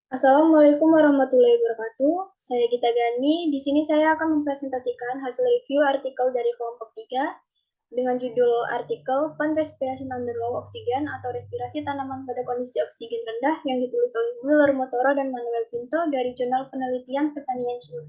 Assalamualaikum warahmatullahi wabarakatuh. Saya Gita Gani. Di sini saya akan mempresentasikan hasil review artikel dari kelompok 3 dengan judul artikel Fund Respiration Under Low Oxygen atau respirasi tanaman pada kondisi oksigen rendah yang ditulis oleh Wheeler Motoro dan Manuel Pinto dari Jurnal Penelitian Pertanian China.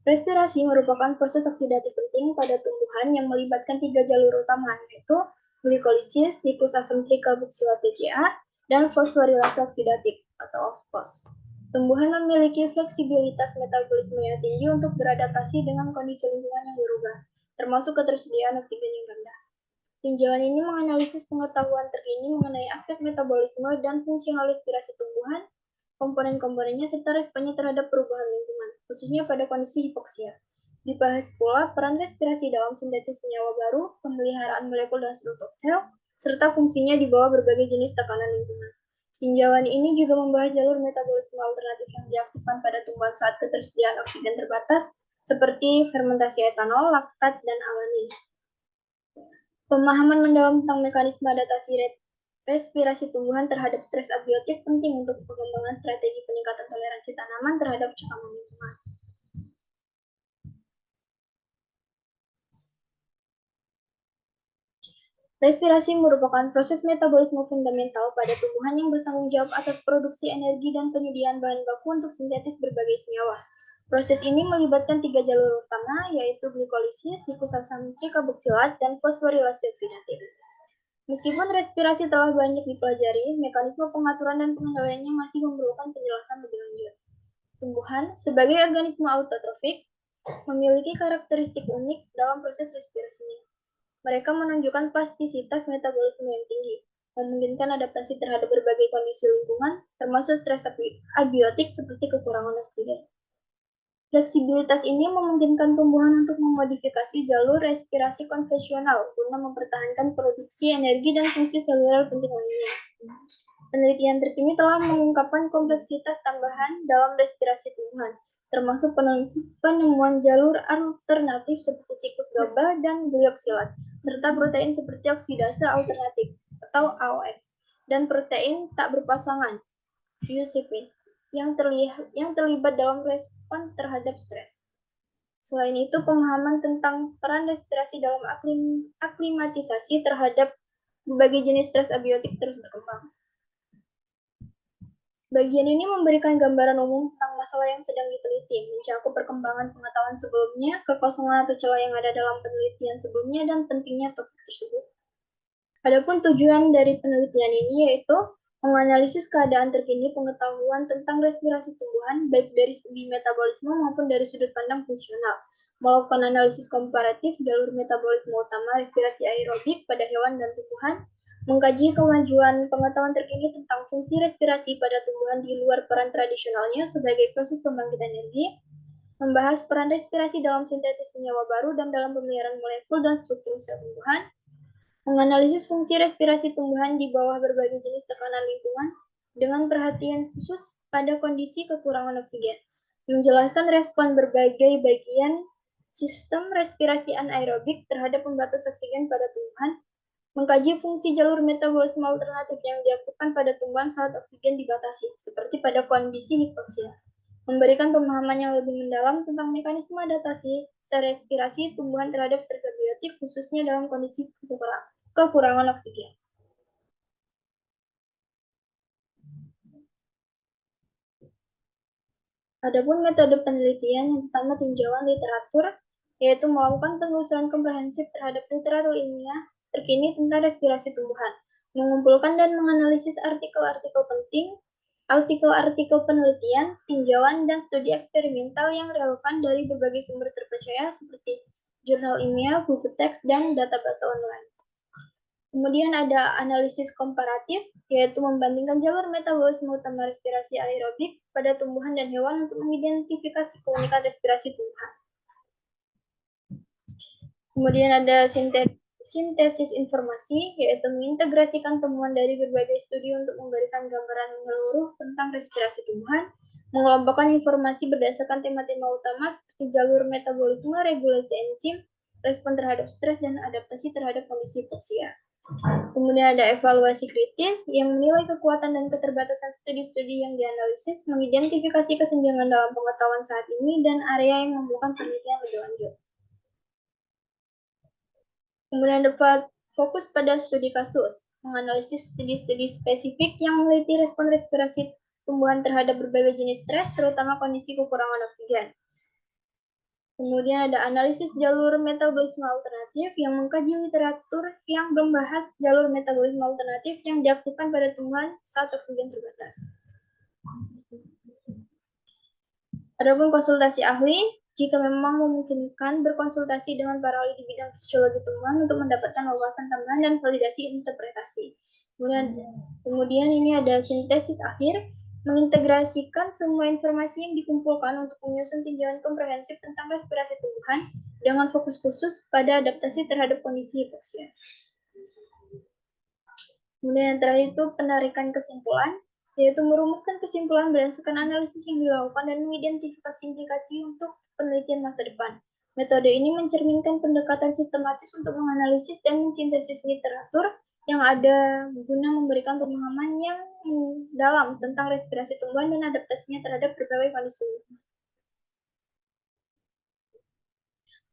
Respirasi merupakan proses oksidatif penting pada tumbuhan yang melibatkan 3 jalur utama, yaitu glikolisis, siklus asam trikarboksilat TCA, dan fosforilase oksidatif atau OXPOS. Tumbuhan memiliki fleksibilitas metabolisme yang tinggi untuk beradaptasi dengan kondisi lingkungan yang berubah, termasuk ketersediaan oksigen yang rendah. Tinjauan ini menganalisis pengetahuan terkini mengenai aspek metabolisme dan fungsional respirasi tumbuhan, komponen-komponennya, serta responnya terhadap perubahan lingkungan, khususnya pada kondisi hipoksia. Dibahas pula peran respirasi dalam sintetis senyawa baru, pemeliharaan molekul dan struktur sel, serta fungsinya di bawah berbagai jenis tekanan lingkungan. Tinjauan ini juga membahas jalur metabolisme alternatif yang diaktifkan pada tumbuhan saat ketersediaan oksigen terbatas, seperti fermentasi etanol, laktat, dan alanin. Pemahaman mendalam tentang mekanisme adaptasi respirasi tumbuhan terhadap stres abiotik penting untuk pengembangan strategi peningkatan toleransi tanaman terhadap cekaman lingkungan. Respirasi merupakan proses metabolisme fundamental pada tumbuhan yang bertanggung jawab atas produksi energi dan penyediaan bahan baku untuk sintetis berbagai senyawa. Proses ini melibatkan 3 jalur utama, yaitu glikolisis, siklus asam trikarboksilat, dan fosforilase oksidatif. Meskipun respirasi telah banyak dipelajari, mekanisme pengaturan dan pengendaliannya masih memerlukan penjelasan lebih lanjut. Tumbuhan, sebagai organisme autotrofik, memiliki karakteristik unik dalam proses respirasinya. Mereka menunjukkan plastisitas metabolisme yang tinggi, memungkinkan adaptasi terhadap berbagai kondisi lingkungan, termasuk stres abiotik seperti kekurangan oksigen. Fleksibilitas ini memungkinkan tumbuhan untuk memodifikasi jalur respirasi konvensional guna mempertahankan produksi energi dan fungsi seluler penting lainnya. Penelitian terkini telah mengungkapkan kompleksitas tambahan dalam respirasi tumbuhan, termasuk penemuan jalur alternatif seperti siklus GABA dan glioksilat, serta protein seperti oksidase alternatif atau AOX, dan protein tak berpasangan UCP yang terlibat dalam respon terhadap stres. Selain itu, pemahaman tentang peran respirasi dalam aklimatisasi terhadap berbagai jenis stres abiotik terus berkembang. Bagian ini memberikan gambaran umum tentang masalah yang sedang diteliti, mencakup perkembangan pengetahuan sebelumnya, kekosongan atau celah yang ada dalam penelitian sebelumnya, dan pentingnya topik tersebut. Adapun tujuan dari penelitian ini yaitu menganalisis keadaan terkini pengetahuan tentang respirasi tumbuhan, baik dari segi metabolisme maupun dari sudut pandang fungsional, melakukan analisis komparatif jalur metabolisme utama respirasi aerobik pada hewan dan tumbuhan, mengkaji kemajuan pengetahuan terkini tentang fungsi respirasi pada tumbuhan di luar peran tradisionalnya sebagai proses pembangkit energi, membahas peran respirasi dalam sintetis senyawa baru dan dalam pemeliharaan molekul dan struktur sel tumbuhan, menganalisis fungsi respirasi tumbuhan di bawah berbagai jenis tekanan lingkungan dengan perhatian khusus pada kondisi kekurangan oksigen, menjelaskan respon berbagai bagian sistem respirasi anaerobik terhadap pembatas oksigen pada tumbuhan, mengkaji fungsi jalur metabolisme alternatif yang diaktifkan pada tumbuhan saat oksigen dibatasi, seperti pada kondisi hipoksia, memberikan pemahaman yang lebih mendalam tentang mekanisme adaptasi respirasi tumbuhan terhadap stres abiotik, khususnya dalam kondisi kekurangan oksigen. Adapun metode penelitian yang pertama tinjauan literatur, yaitu melakukan penelusuran komprehensif terhadap literatur ilmiah terkini tentang respirasi tumbuhan, mengumpulkan dan menganalisis artikel-artikel penting, artikel-artikel penelitian, tinjauan, dan studi eksperimental yang relevan dari berbagai sumber terpercaya seperti jurnal ilmiah, buku teks, dan database online. Kemudian ada analisis komparatif, yaitu membandingkan jalur metabolisme utama respirasi aerobik pada tumbuhan dan hewan untuk mengidentifikasi keunikan respirasi tumbuhan. Kemudian ada sintesis informasi, yaitu mengintegrasikan temuan dari berbagai studi untuk memberikan gambaran menyeluruh tentang respirasi tumbuhan, mengelompokkan informasi berdasarkan tema-tema utama seperti jalur metabolisme, regulasi enzim, respon terhadap stres, dan adaptasi terhadap kondisi hipoksia. Kemudian ada evaluasi kritis yang menilai kekuatan dan keterbatasan studi-studi yang dianalisis, mengidentifikasi kesenjangan dalam pengetahuan saat ini, dan area yang memerlukan penelitian lebih lanjut. Kemudian dapat fokus pada studi kasus, menganalisis studi-studi spesifik yang meneliti respon respirasi tumbuhan terhadap berbagai jenis stres, terutama kondisi kekurangan oksigen. Kemudian ada analisis jalur metabolisme alternatif yang mengkaji literatur yang membahas jalur metabolisme alternatif yang diaktifkan pada tumbuhan saat oksigen terbatas. Adapun konsultasi ahli, jika memang memungkinkan berkonsultasi dengan para ahli di bidang fisiologi tumbuhan untuk mendapatkan wawasan tambahan dan validasi interpretasi. Kemudian ini ada sintesis akhir, mengintegrasikan semua informasi yang dikumpulkan untuk menyusun tinjauan komprehensif tentang respirasi tumbuhan dengan fokus khusus pada adaptasi terhadap kondisi hipoksia. Kemudian yang terakhir itu penarikan kesimpulan, yaitu merumuskan kesimpulan berdasarkan analisis yang dilakukan dan mengidentifikasi implikasi untuk penelitian masa depan. Metode ini mencerminkan pendekatan sistematis untuk menganalisis dan mensintesis literatur yang ada guna memberikan pemahaman yang dalam tentang respirasi tumbuhan dan adaptasinya terhadap berbagai kondisi.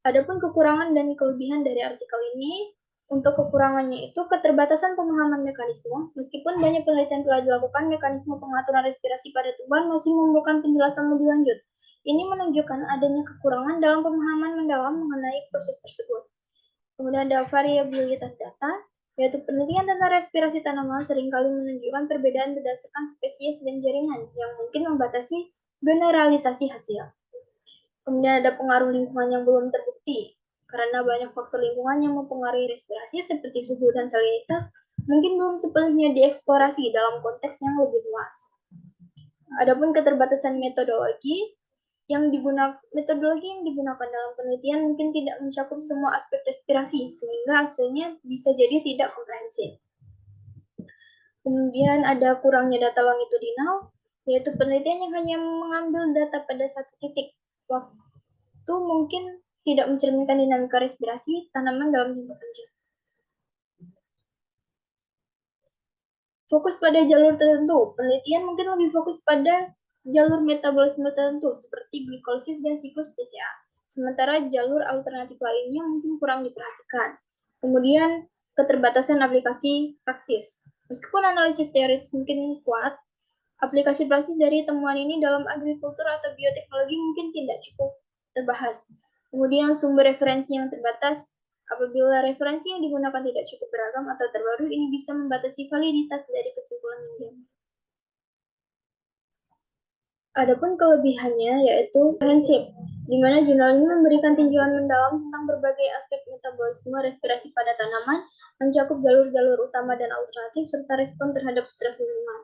Adapun kekurangan dan kelebihan dari artikel ini, untuk kekurangannya itu keterbatasan pemahaman mekanisme. Meskipun banyak penelitian telah dilakukan, mekanisme pengaturan respirasi pada tumbuhan masih memerlukan penjelasan lebih lanjut. Ini menunjukkan adanya kekurangan dalam pemahaman mendalam mengenai proses tersebut. Kemudian ada variabilitas data, yaitu penelitian tentang respirasi tanaman seringkali menunjukkan perbedaan berdasarkan spesies dan jaringan yang mungkin membatasi generalisasi hasil. Kemudian ada pengaruh lingkungan yang belum terbukti, karena banyak faktor lingkungan yang mempengaruhi respirasi seperti suhu dan salinitas, mungkin belum sepenuhnya dieksplorasi dalam konteks yang lebih luas. Adapun keterbatasan metodologi yang digunakan dalam penelitian mungkin tidak mencakup semua aspek respirasi, sehingga hasilnya bisa jadi tidak komprehensif. Kemudian ada kurangnya data longitudinal, yaitu penelitian yang hanya mengambil data pada satu titik waktu mungkin tidak mencerminkan dinamika respirasi tanaman dalam jangka panjang. Fokus pada jalur tertentu, penelitian mungkin lebih fokus pada jalur metabolisme tertentu seperti glikolisis dan siklus TCA. Sementara jalur alternatif lainnya mungkin kurang diperhatikan. Kemudian keterbatasan aplikasi praktis. Meskipun analisis teoritis mungkin kuat, aplikasi praktis dari temuan ini dalam agrikultur atau bioteknologi mungkin tidak cukup terbahas. Kemudian sumber referensi yang terbatas. Apabila referensi yang digunakan tidak cukup beragam atau terbaru, ini bisa membatasi validitas dari kesimpulan yang diambil. Adapun kelebihannya yaitu komprehensif, di mana jurnal ini memberikan tinjauan mendalam tentang berbagai aspek metabolisme respirasi pada tanaman, mencakup jalur-jalur utama dan alternatif, serta respon terhadap stres lingkungan.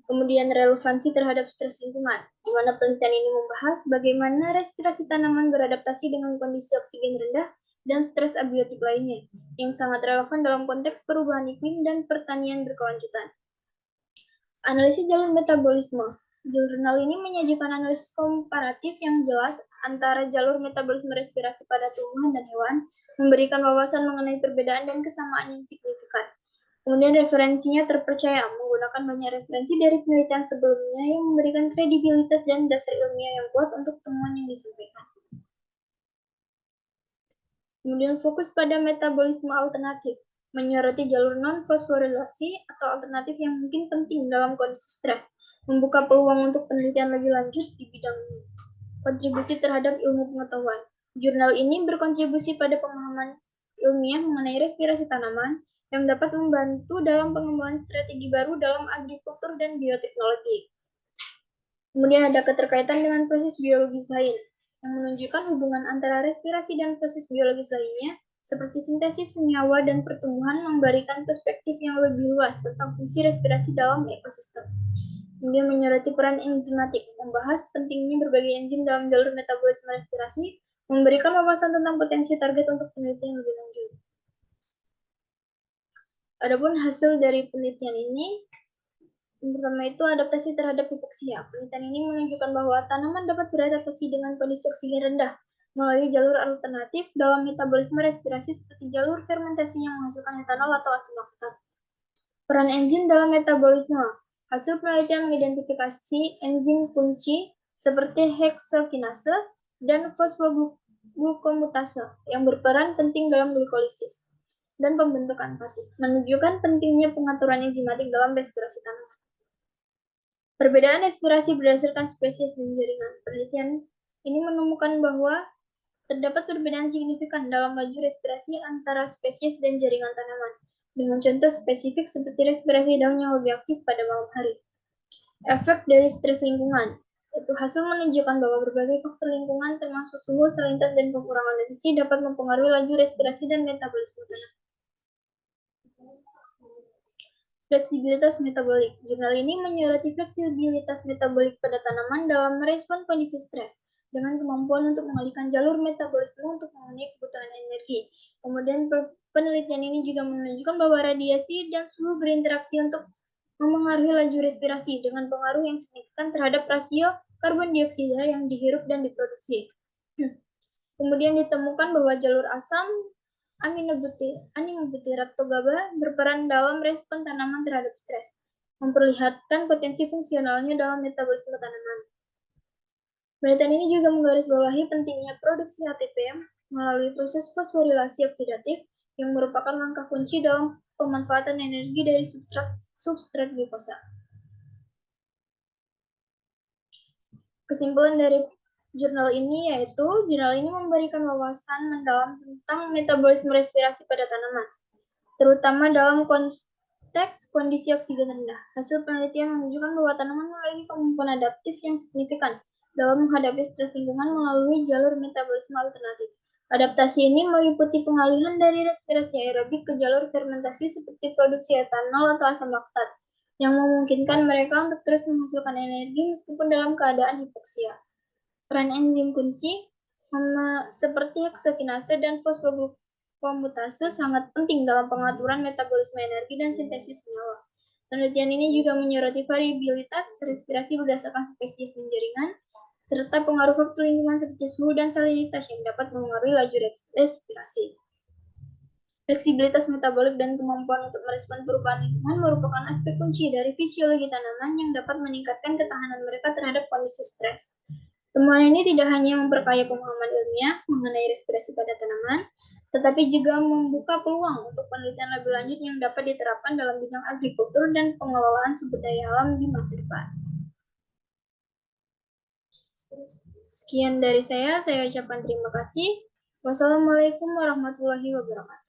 Kemudian relevansi terhadap stres lingkungan, di mana penelitian ini membahas bagaimana respirasi tanaman beradaptasi dengan kondisi oksigen rendah dan stres abiotik lainnya, yang sangat relevan dalam konteks perubahan iklim dan pertanian berkelanjutan. Analisis jalur metabolisme. Jurnal ini menyajikan analisis komparatif yang jelas antara jalur metabolisme respirasi pada tumbuhan dan hewan, memberikan wawasan mengenai perbedaan dan kesamaan yang signifikan. Kemudian referensinya terpercaya, menggunakan banyak referensi dari penelitian sebelumnya yang memberikan kredibilitas dan dasar ilmiah yang kuat untuk temuan yang disampaikan. Kemudian fokus pada metabolisme alternatif, menyoroti jalur non-fosforilasi atau alternatif yang mungkin penting dalam kondisi stres, membuka peluang untuk penelitian lebih lanjut di bidang ini. Kontribusi terhadap ilmu pengetahuan. Jurnal ini berkontribusi pada pemahaman ilmiah mengenai respirasi tanaman yang dapat membantu dalam pengembangan strategi baru dalam agrikultur dan bioteknologi. Kemudian ada keterkaitan dengan proses biologis lain, yang menunjukkan hubungan antara respirasi dan proses biologis lainnya, seperti sintesis senyawa dan pertumbuhan memberikan perspektif yang lebih luas tentang fungsi respirasi dalam ekosistem. Kemudian menyoroti peran enzimatik, membahas pentingnya berbagai enzim dalam jalur metabolisme respirasi, memberikan wawasan tentang potensi target untuk penelitian lebih lanjut. Adapun hasil dari penelitian ini, yang pertama itu adaptasi terhadap hipoksia. Penelitian ini menunjukkan bahwa tanaman dapat beradaptasi dengan kondisi oksigen rendah, melalui jalur alternatif dalam metabolisme respirasi seperti jalur fermentasi yang menghasilkan etanol atau asam laktat. Peran enzim dalam metabolisme. Hasil penelitian mengidentifikasi enzim kunci seperti heksokinase dan fosfoglukomutase yang berperan penting dalam glikolisis dan pembentukan patit, menunjukkan pentingnya pengaturan enzimatik dalam respirasi tanaman. Perbedaan respirasi berdasarkan spesies dan jaringan. Penelitian ini menemukan bahwa terdapat perbedaan signifikan dalam laju respirasi antara spesies dan jaringan tanaman, dengan contoh spesifik seperti respirasi daun yang lebih aktif pada malam hari. Efek dari stres lingkungan. Itu hasil menunjukkan bahwa berbagai faktor lingkungan termasuk suhu, salintas, dan kekurangan nutrisi dapat mempengaruhi laju respirasi dan metabolisme tanaman. Fleksibilitas metabolik. Jurnal ini menyoroti fleksibilitas metabolik pada tanaman dalam merespon kondisi stres dengan kemampuan untuk mengalihkan jalur metabolisme untuk memenuhi kebutuhan energi. Kemudian penelitian ini juga menunjukkan bahwa radiasi dan suhu berinteraksi untuk memengaruhi laju respirasi dengan pengaruh yang signifikan terhadap rasio karbon dioksida yang dihirup dan diproduksi. Kemudian ditemukan bahwa jalur asam aminobutirat GABA berperan dalam respon tanaman terhadap stres, memperlihatkan potensi fungsionalnya dalam metabolisme tanaman. Penelitian ini juga menggarisbawahi pentingnya produksi ATP melalui proses fosforilasi oksidatif yang merupakan langkah kunci dalam pemanfaatan energi dari substrat glukosa. Kesimpulan dari jurnal ini yaitu jurnal ini memberikan wawasan mendalam tentang metabolisme respirasi pada tanaman, terutama dalam konteks kondisi oksigen rendah. Hasil penelitian menunjukkan bahwa tanaman memiliki kemampuan adaptif yang signifikan dalam menghadapi stres lingkungan melalui jalur metabolisme alternatif. Adaptasi ini meliputi pengalihan dari respirasi aerobik ke jalur fermentasi seperti produksi etanol atau asam laktat, yang memungkinkan mereka untuk terus menghasilkan energi meskipun dalam keadaan hipoksia. Peran enzim kunci seperti heksokinase dan fosfoglukomutase sangat penting dalam pengaturan metabolisme energi dan sintesis senyawa. Penelitian ini juga menyoroti variabilitas respirasi berdasarkan spesies dan jaringan, serta pengaruh faktor lingkungan seperti suhu dan salinitas yang dapat mempengaruhi laju respirasi. Fleksibilitas metabolik dan kemampuan untuk merespon perubahan lingkungan merupakan aspek kunci dari fisiologi tanaman yang dapat meningkatkan ketahanan mereka terhadap kondisi stres. Temuan ini tidak hanya memperkaya pemahaman ilmiah mengenai respirasi pada tanaman, tetapi juga membuka peluang untuk penelitian lebih lanjut yang dapat diterapkan dalam bidang agrikultur dan pengelolaan sumber daya alam di masa depan. Sekian dari saya ucapkan terima kasih. Wassalamualaikum warahmatullahi wabarakatuh.